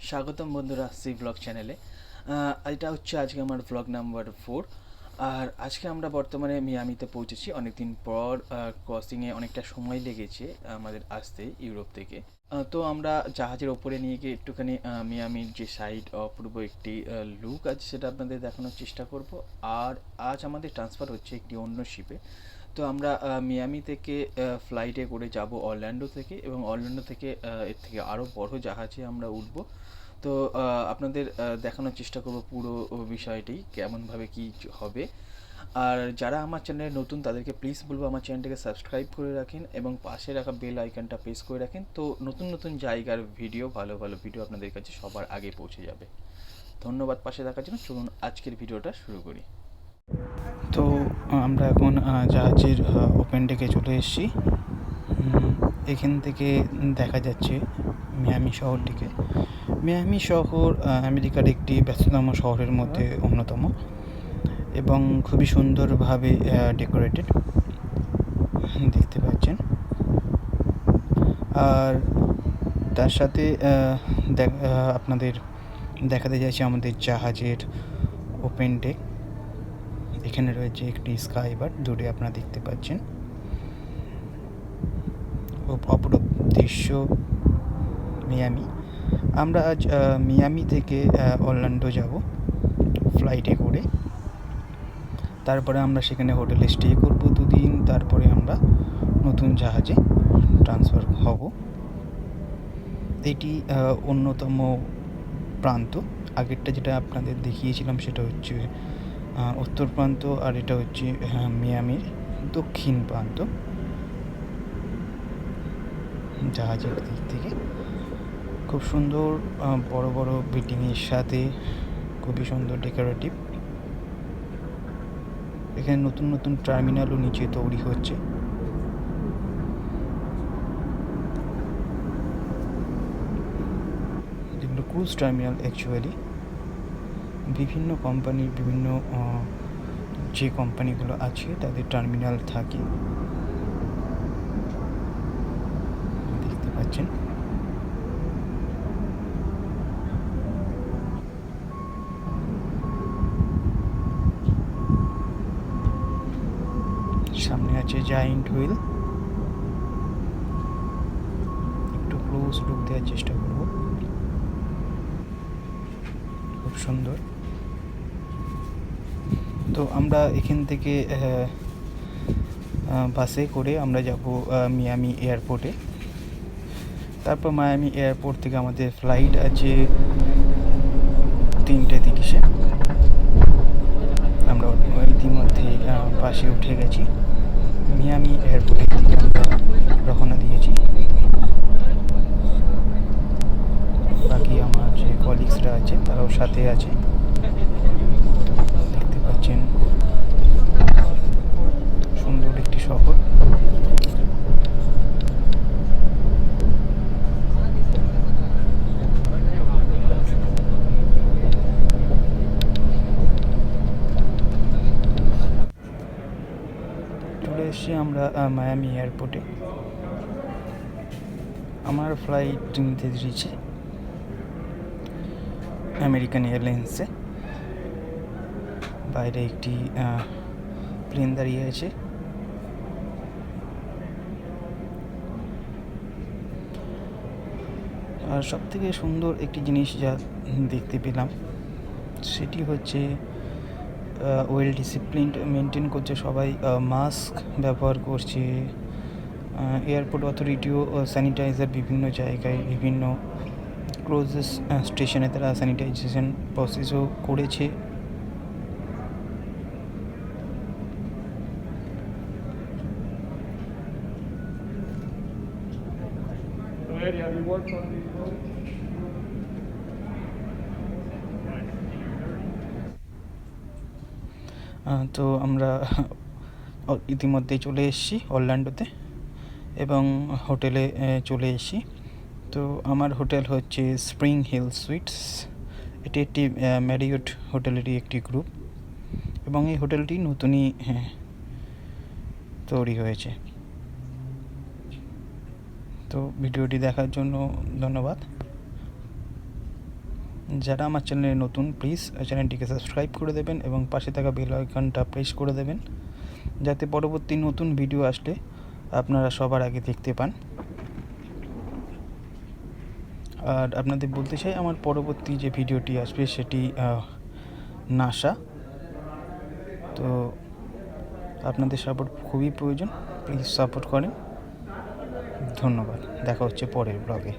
স্বাগতম বন্ধুরা C blog চ্যানেলে। এটা হচ্ছে আজকে আমার ব্লগ নাম্বার 4। আর আজকে আমরা বর্তমানে মিয়ামিতে পৌঁছেছি অনেকদিন পর। ক্রসিংয়ে অনেকটা সময় লেগেছে আমাদের আসতে ইউরোপ থেকে। তো আমরা জাহাজের ওপরে নিয়ে গিয়ে একটুখানি মিয়ামির যে সাইড অপূর্ব একটি লুক আছে সেটা আপনাদের দেখানোর চেষ্টা করব। আর আজ আমাদের ট্রান্সফার হচ্ছে একটি অন্য শিপে। তো আমরা মিয়ামি থেকে ফ্লাইটে করে যাব অরল্যান্ডো থেকে, এবং অরল্যান্ডো থেকে এর থেকে আরও বড় জাহাজে আমরা উঠব। তো আপনাদের দেখানোর চেষ্টা করব পুরো বিষয়টি কেমনভাবে কী হবে। আর যারা আমার চ্যানেলে নতুন তাদেরকে প্লিজ বলবো আমার চ্যানেলটাকে সাবস্ক্রাইব করে রাখেন এবং পাশে রাখা বেল আইকনটা প্রেস করে রাখেন, তো নতুন নতুন জায়গার ভিডিও, ভালো ভালো ভিডিও আপনাদের কাছে সবার আগে পৌঁছে যাবে। ধন্যবাদ পাশে থাকার জন্য। চলুন আজকের ভিডিওটা শুরু করি। তো আমরা এখন জাহাজের ওপেন ডেকে চলে এসেছি। এখান থেকে দেখা যাচ্ছে মিয়ামি শহরটিকে। মিয়ামি শহর আমেরিকার একটি ব্যস্ততম শহরের মধ্যে অন্যতম এবং খুবই সুন্দরভাবে ডেকোরেটেড দেখতে পাচ্ছেন। আর তার সাথে আপনাদের দেখাতে যাচ্ছে আমাদের জাহাজের ওপেন ডেক। এখানে রয়েছে একটি স্কাই বার্ড, দূরে আপনারা দেখতে পাচ্ছেন। অপরূপ দৃশ্য মিয়ামি। আমরা আজ মিয়ামি থেকে অরল্যান্ডো যাব ফ্লাইটে করে। তারপরে আমরা সেখানে হোটেলে স্টে করব 2 দিন। তারপরে আমরা নতুন জাহাজে ট্রান্সফার হব। এটি অন্যতম প্রান্ত। আগেরটা যেটা আপনাদের দেখিয়েছিলাম সেটা হচ্ছে উত্তর প্রান্ত, আর এটা হচ্ছে মিয়ামির দক্ষিণ প্রান্ত জাহাজের দিক থেকে। খুব সুন্দর বড় বড় বিল্ডিংয়ের সাথে খুবই সুন্দর ডেকোরেটিভ। এখানে নতুন নতুন টার্মিনালও নিচে তৈরি হচ্ছে। যেগুলো ক্রুজ টার্মিনাল অ্যাকচুয়ালি। বিভিন্ন কোম্পানির বিভিন্ন যে কোম্পানিগুলো আছে তাদের টার্মিনাল থাকে, দেখতে পাচ্ছেন। সামনে আছে জায়ান্ট হুইল। একটু ক্লোজ লুক দেওয়ার চেষ্টা করব। খুব সুন্দর। তো আমরা এখান থেকে বাসে করে আমরা যাব মিয়ামি এয়ারপোর্টে। তারপর মিয়ামি এয়ারপোর্ট থেকে আমাদের ফ্লাইট আছে 3:30-এ। আমরা ইতিমধ্যে বাসে উঠে গেছি। মিয়ামি এয়ারপোর্টের দিকে আমরা রওনা দিয়েছি। বাকি আমার যে কলিগসরা আছে তারাও সাথে আছে, দেখতে পাচ্ছেন। সুন্দর একটি শহর। চলে এসেছি আমরা মায়ামি এয়ারপোর্টে। আমার ফ্লাইট নিতে দিয়েছে আমেরিকান এয়ারলাইন্সে। বাইরে একটি প্লেন দাঁড়িয়ে আছে। আর সবথেকে সুন্দর একটি জিনিস যা দেখতে পেলাম সেটি হচ্ছে ওয়েল ডিসিপ্লিন মেনটেন করছে সবাই, মাস্ক ব্যবহার করছে। এয়ারপোর্ট অথরিটিও স্যানিটাইজার বিভিন্ন জায়গায় বিভিন্ন ক্লোজেস্ট স্টেশনে তারা স্যানিটাইজেশন প্রসেসও করেছে। তো আমরা ইতিমধ্যেই চলে এসেছি অরল্যান্ডোতে এবং হোটেলে চলে এসেছি। তো আমার হোটেল হচ্ছে স্প্রিং হিল সুইটস। এটি একটি ম্যারিয়ট হোটেলেরই একটি গ্রুপ এবং এই হোটেলটি নতুনই তৈরি হয়েছে। তো ভিডিওটি দেখার জন্য ধন্যবাদ। যারা আমার চ্যানেলে নতুন প্লিজ চ্যানেলটিকে সাবস্ক্রাইব করে দেবেন এবং পাশে থাকা বেল আইকনটা প্রেস করে দেবেন, যাতে পরবর্তী নতুন ভিডিও আসলে আপনারা সবার আগে দেখতে পান। আর আপনাদের বলতে চাই, আমার পরবর্তী যে ভিডিওটি আসবে সেটি নাসা। তো আপনাদের সাপোর্ট খুবই প্রয়োজন, প্লিজ সাপোর্ট করেন। ধন্যবাদ, দেখা হচ্ছে পরের ব্লগে।